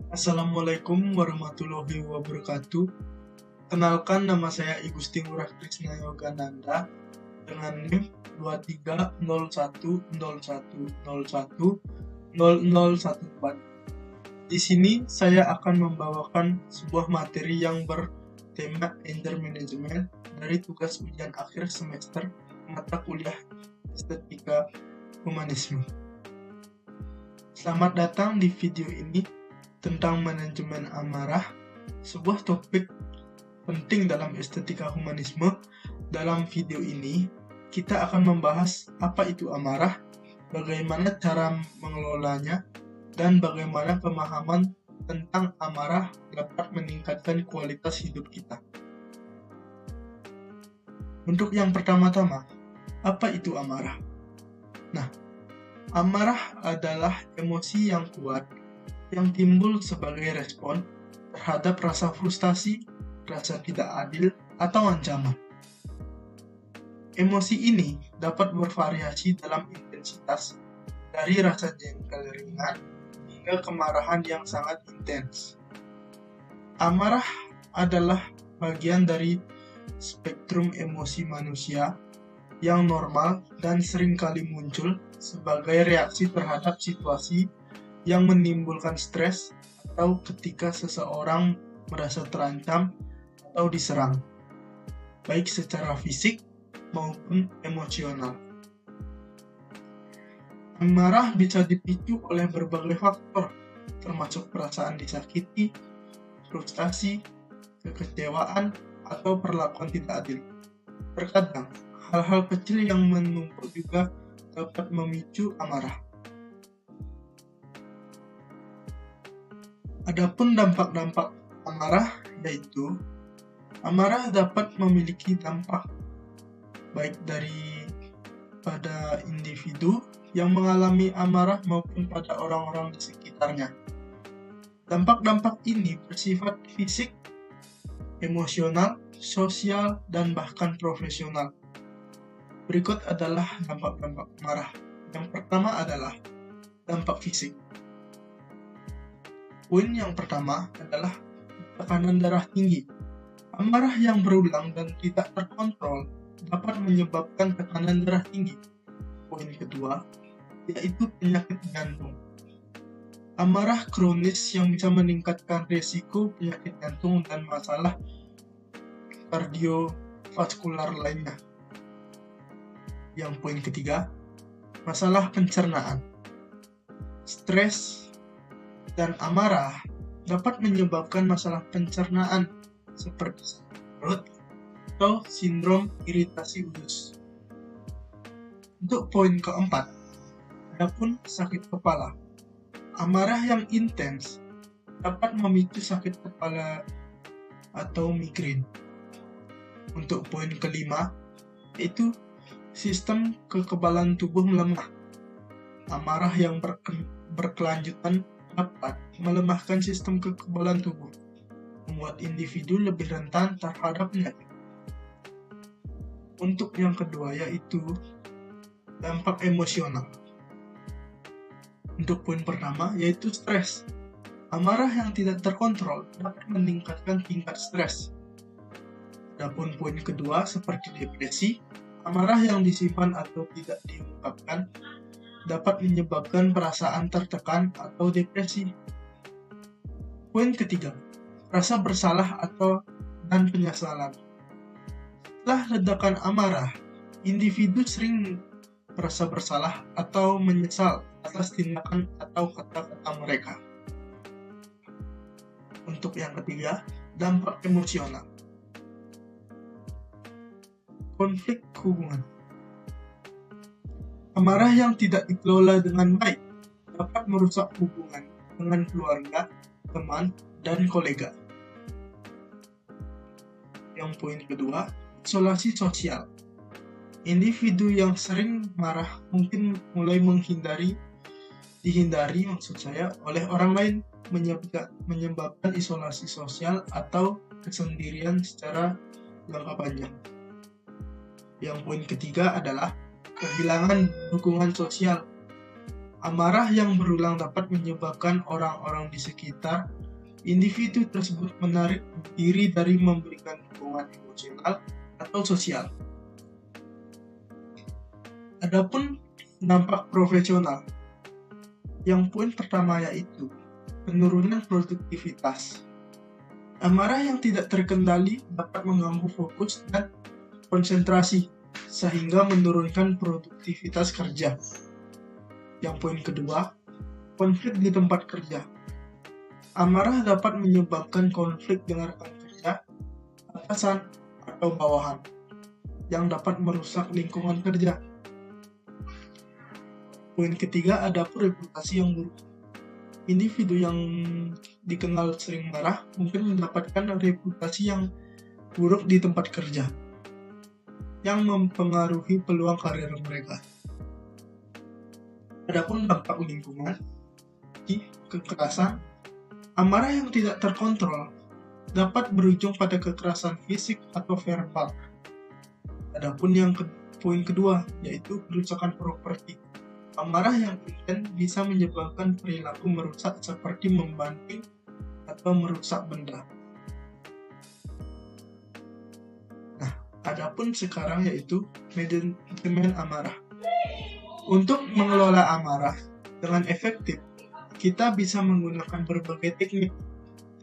Assalamualaikum warahmatullahi wabarakatuh. Kenalkan, nama saya Igusti Ngurah Krisna Yogananda dengan NIM 230101010014. Di sini saya akan membawakan sebuah materi yang bertema Anger Management dari tugas ujian akhir semester mata kuliah Estetika Humanisme. Selamat datang di video ini tentang manajemen amarah, sebuah topik penting dalam estetika humanisme. Dalam video ini, kita akan membahas apa itu amarah, bagaimana cara mengelolanya, dan bagaimana pemahaman tentang amarah dapat meningkatkan kualitas hidup kita. Untuk yang pertama-tama, apa itu amarah? Nah, amarah adalah emosi yang kuat yang timbul sebagai respon terhadap rasa frustasi, rasa tidak adil, atau ancaman. Emosi ini dapat bervariasi dalam intensitas, dari rasa jengkel ringan hingga kemarahan yang sangat intens. Amarah adalah bagian dari spektrum emosi manusia yang normal dan seringkali muncul sebagai reaksi terhadap situasi yang menimbulkan stres atau ketika seseorang merasa terancam atau diserang, baik secara fisik maupun emosional. Amarah bisa dipicu oleh berbagai faktor, termasuk perasaan disakiti, frustasi, kekecewaan, atau perlakuan tidak adil. Terkadang, hal-hal kecil yang menumpuk juga dapat memicu amarah. Adapun dampak-dampak amarah, yaitu amarah dapat memiliki dampak baik pada individu yang mengalami amarah maupun pada orang-orang di sekitarnya. Dampak-dampak ini bersifat fisik, emosional, sosial, dan bahkan profesional. Berikut adalah dampak-dampak amarah. Yang pertama adalah dampak fisik. Poin yang pertama adalah tekanan darah tinggi. Amarah yang berulang dan tidak terkontrol dapat menyebabkan tekanan darah tinggi. Poin kedua yaitu penyakit jantung. Amarah kronis yang bisa meningkatkan risiko penyakit jantung dan masalah kardiovaskular lainnya. Yang poin ketiga, masalah pencernaan. Stres dan amarah dapat menyebabkan masalah pencernaan seperti sakit perut atau sindrom iritasi usus. Untuk poin keempat, adapun sakit kepala. Amarah yang intens dapat memicu sakit kepala atau migrain. Untuk poin kelima, yaitu sistem kekebalan tubuh melemah. Amarah yang berkelanjutan dapat melemahkan sistem kekebalan tubuh, membuat individu lebih rentan terhadap penyakit. Untuk yang kedua yaitu dampak emosional. Untuk poin pertama yaitu stres. Amarah yang tidak terkontrol dapat meningkatkan tingkat stres. Adapun poin kedua seperti depresi, amarah yang disimpan atau tidak diungkapkan dapat menyebabkan perasaan tertekan atau depresi. Poin ketiga, rasa bersalah dan penyesalan. Setelah ledakan amarah, individu sering merasa bersalah atau menyesal atas tindakan atau kata-kata mereka. Untuk yang ketiga, dampak emosional. Konflik hubungan. Amarah yang tidak dikelola dengan baik dapat merusak hubungan dengan keluarga, teman, dan kolega. Yang poin kedua, isolasi sosial. Individu yang sering marah mungkin mulai dihindari oleh orang lain, menyebabkan isolasi sosial atau kesendirian secara jangka panjang. Yang poin ketiga adalah kehilangan dukungan sosial. Amarah yang berulang dapat menyebabkan orang-orang di sekitar individu tersebut menarik diri dari memberikan dukungan emosional atau sosial. Adapun dampak profesional, yang poin pertama yaitu penurunan produktivitas. Amarah yang tidak terkendali dapat mengganggu fokus dan konsentrasi, sehingga menurunkan produktivitas kerja. Yang poin kedua, konflik di tempat kerja. Amarah dapat menyebabkan konflik dengan rekan kerja, atasan, atau bawahan, yang dapat merusak lingkungan kerja. Poin ketiga, ada reputasi yang buruk. Individu yang dikenal sering marah mungkin mendapatkan reputasi yang buruk di tempat kerja, yang mempengaruhi peluang karir mereka. Adapun dampak lingkungan, di kekerasan, amarah yang tidak terkontrol dapat berujung pada kekerasan fisik atau verbal. Adapun yang poin kedua, yaitu kerusakan properti. Amarah yang intens bisa menyebabkan perilaku merusak seperti membanting atau merusak benda. Nah, adapun sekarang yaitu manajemen amarah. Untuk mengelola amarah dengan efektif, kita bisa menggunakan berbagai teknik.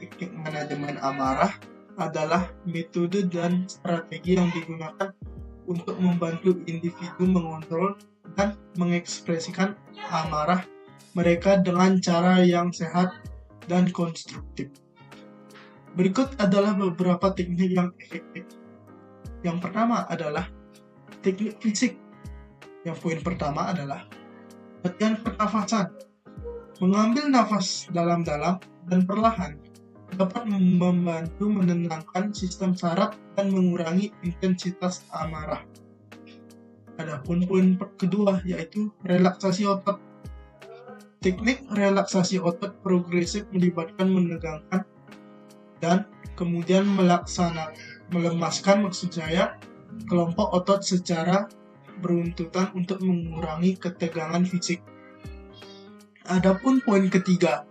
Teknik manajemen amarah adalah metode dan strategi yang digunakan untuk membantu individu mengontrol dan mengekspresikan amarah mereka dengan cara yang sehat dan konstruktif. Berikut adalah beberapa teknik yang efektif. Yang pertama adalah teknik fisik. Yang poin pertama adalah latihan pernafasan. Mengambil nafas dalam-dalam dan perlahan dapat membantu menenangkan sistem saraf dan mengurangi intensitas amarah. Adapun poin kedua yaitu relaksasi otot. Teknik relaksasi otot progresif melibatkan menegangkan dan kemudian melemaskan kelompok otot secara beruntutan untuk mengurangi ketegangan fisik. Adapun poin ketiga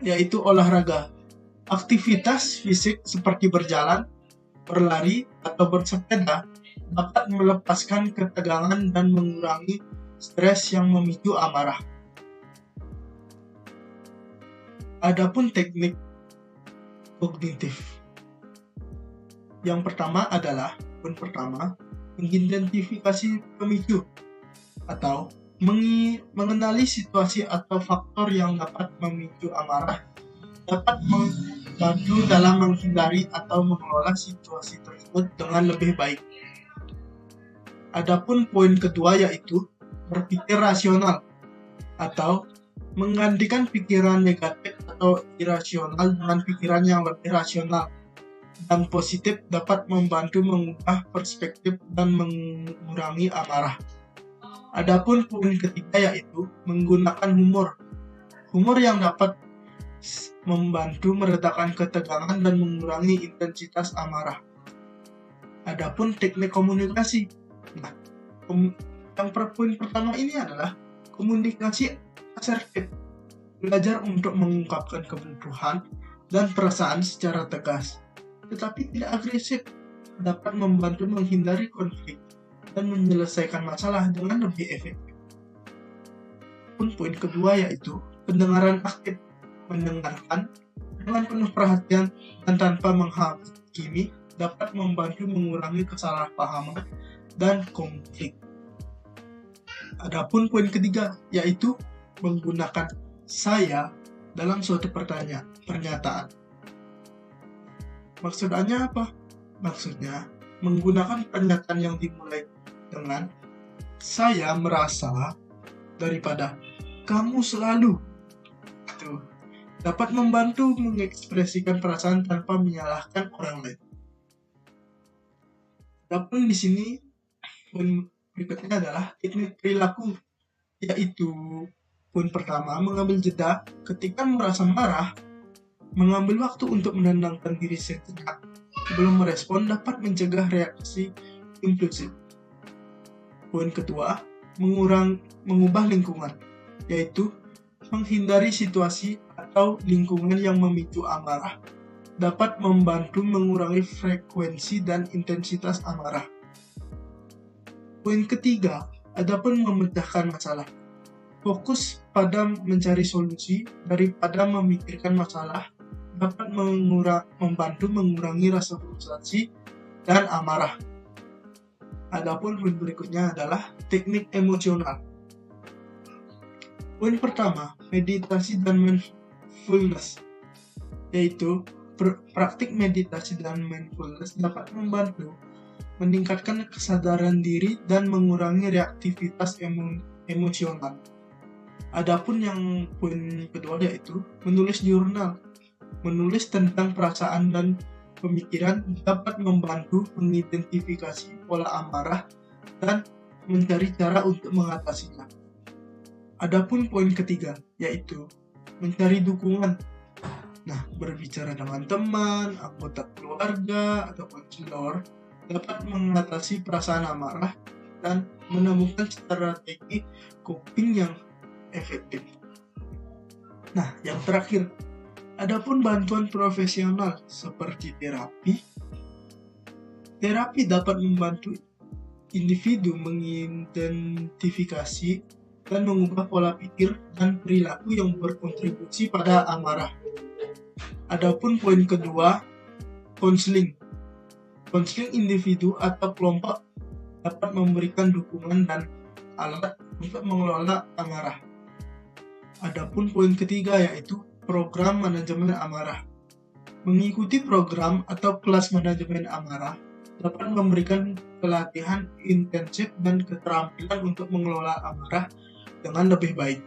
yaitu olahraga. Aktivitas fisik seperti berjalan, berlari, atau bersepeda dapat melepaskan ketegangan dan mengurangi stres yang memicu amarah. Adapun teknik kognitif. Yang pertama adalah, poin pertama, mengidentifikasi pemicu atau mengenali situasi atau faktor yang dapat memicu amarah, dapat membantu dalam menghindari atau mengelola situasi tersebut dengan lebih baik. Adapun poin kedua yaitu berpikir rasional atau menggantikan pikiran negatif atau irasional dengan pikiran yang lebih rasional dan positif dapat membantu mengubah perspektif dan mengurangi amarah. Adapun poin ketiga yaitu menggunakan humor. Humor yang dapat membantu meredakan ketegangan dan mengurangi intensitas amarah. Adapun teknik komunikasi. Nah, yang poin pertama ini adalah komunikasi asertif. Belajar untuk mengungkapkan kebutuhan dan perasaan secara tegas, tetapi tidak agresif, dapat membantu menghindari konflik dan menyelesaikan masalah dengan lebih efektif. Poin kedua yaitu pendengaran aktif. Mendengarkan dengan penuh perhatian dan tanpa menghakimi dapat membantu mengurangi kesalahpahaman dan konflik. Adapun poin ketiga yaitu menggunakan saya dalam suatu pernyataan. Maksudnya apa? Maksudnya menggunakan pernyataan yang dimulai dengan saya merasa daripada kamu selalu. Itu dapat membantu mengekspresikan perasaan tanpa menyalahkan orang lain. Adapun di sini poin berikutnya adalah teknik perilaku, yaitu poin pertama mengambil jeda ketika merasa marah, mengambil waktu untuk menenangkan diri sejenak sebelum merespon dapat mencegah reaksi impulsif. Poin kedua mengubah lingkungan, yaitu Menghindari situasi atau lingkungan yang memicu amarah dapat membantu mengurangi frekuensi dan intensitas amarah. Poin ketiga, adapun memecahkan masalah. Fokus pada mencari solusi daripada memikirkan masalah dapat membantu mengurangi rasa frustasi dan amarah. Adapun poin berikutnya adalah teknik emosional. Poin pertama, meditasi dan mindfulness, yaitu praktik meditasi dan mindfulness dapat membantu meningkatkan kesadaran diri dan mengurangi reaktivitas emosional. Adapun yang poin kedua yaitu menulis jurnal. Menulis tentang perasaan dan pemikiran dapat membantu mengidentifikasi pola amarah dan mencari cara untuk mengatasinya. Adapun poin ketiga, yaitu mencari dukungan. Nah, berbicara dengan teman, anggota keluarga, atau konselor dapat mengatasi perasaan amarah dan menemukan strategi coping yang efektif. Nah, yang terakhir, adapun bantuan profesional seperti terapi. Terapi dapat membantu individu mengidentifikasi dan mengubah pola pikir dan perilaku yang berkontribusi pada amarah. Adapun poin kedua, konseling. Konseling individu atau kelompok dapat memberikan dukungan dan alat untuk mengelola amarah. Adapun poin ketiga yaitu program manajemen amarah. Mengikuti program atau kelas manajemen amarah dapat memberikan pelatihan intensif dan keterampilan untuk mengelola amarah dengan lebih baik.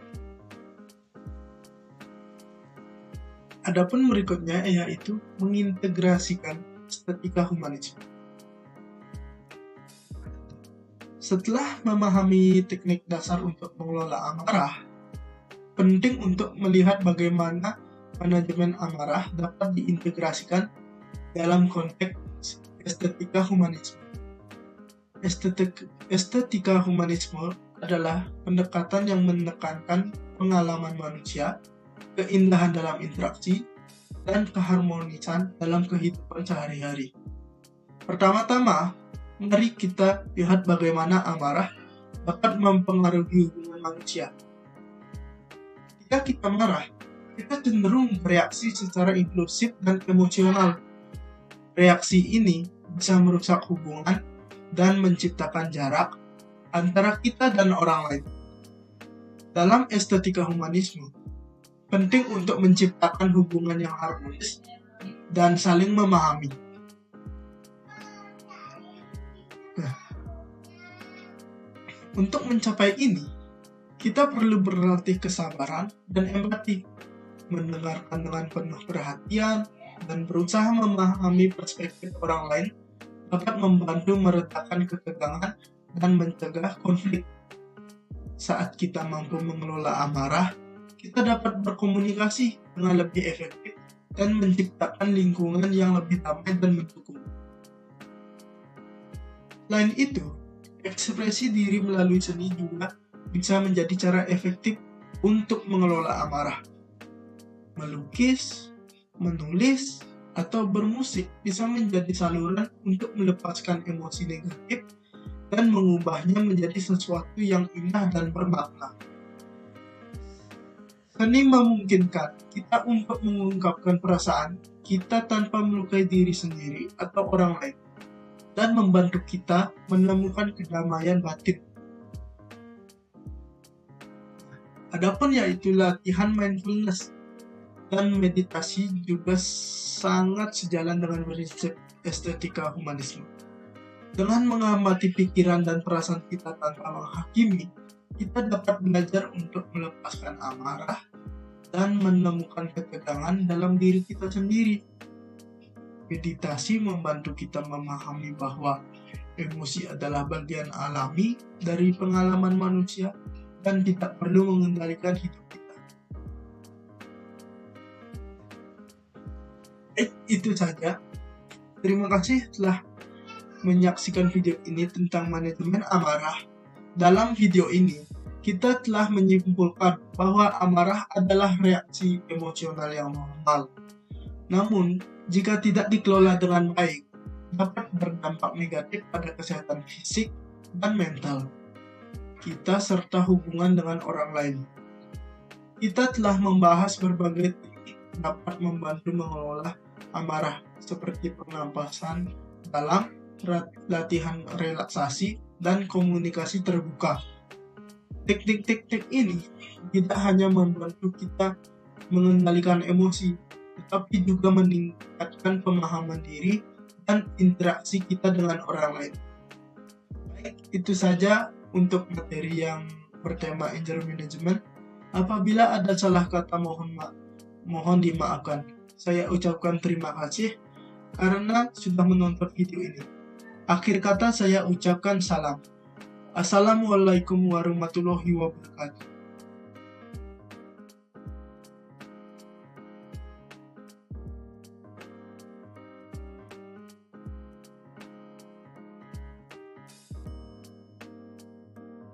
Adapun berikutnya yaitu mengintegrasikan estetika humanisme. Setelah memahami teknik dasar untuk mengelola amarah, penting untuk melihat bagaimana manajemen amarah dapat diintegrasikan dalam konteks estetika humanisme. Estetika humanisme adalah pendekatan yang menekankan pengalaman manusia, keindahan dalam interaksi, dan keharmonisan dalam kehidupan sehari-hari. Pertama-tama, mari kita lihat bagaimana amarah dapat mempengaruhi hubungan manusia. Jika kita marah, kita cenderung bereaksi secara impulsif dan emosional. Reaksi ini bisa merusak hubungan dan menciptakan jarak antara kita dan orang lain. Dalam estetika humanisme, penting untuk menciptakan hubungan yang harmonis dan saling memahami. Nah, untuk mencapai ini, kita perlu berlatih kesabaran dan empati, mendengarkan dengan penuh perhatian, dan berusaha memahami perspektif orang lain dapat membantu meredakan ketegangan dan mencegah konflik. Saat kita mampu mengelola amarah, kita dapat berkomunikasi dengan lebih efektif dan menciptakan lingkungan yang lebih damai dan mendukung. Selain itu, ekspresi diri melalui seni juga bisa menjadi cara efektif untuk mengelola amarah. Melukis, menulis, atau bermusik bisa menjadi saluran untuk melepaskan emosi negatif dan mengubahnya menjadi sesuatu yang indah dan bermakna. Seni memungkinkan kita untuk mengungkapkan perasaan kita tanpa melukai diri sendiri atau orang lain, dan membantu kita menemukan kedamaian batin. Adapun yaitu latihan mindfulness dan meditasi juga sangat sejalan dengan prinsip estetika humanisme. Dengan mengamati pikiran dan perasaan kita tanpa menghakimi, kita dapat belajar untuk melepaskan amarah dan menemukan ketegangan dalam diri kita sendiri. Meditasi membantu kita memahami bahwa emosi adalah bagian alami dari pengalaman manusia dan tidak perlu mengendalikan hidup kita. Itu saja. Terima kasih telah menyaksikan video ini tentang manajemen amarah. Dalam video ini, kita telah menyimpulkan bahwa amarah adalah reaksi emosional yang normal. Namun, jika tidak dikelola dengan baik, dapat berdampak negatif pada kesehatan fisik dan mental kita serta hubungan dengan orang lain. Kita telah membahas berbagai teknik dapat membantu mengelola amarah seperti pernapasan dalam, latihan relaksasi, dan komunikasi terbuka. Teknik-teknik ini tidak hanya membantu kita mengendalikan emosi, tetapi juga meningkatkan pemahaman diri dan interaksi kita dengan orang lain. Baik, itu saja untuk materi yang bertema anger management. Apabila ada salah kata mohon dimaafkan. Saya ucapkan terima kasih karena sudah menonton video ini. Akhir kata saya ucapkan salam. Assalamualaikum warahmatullahi wabarakatuh.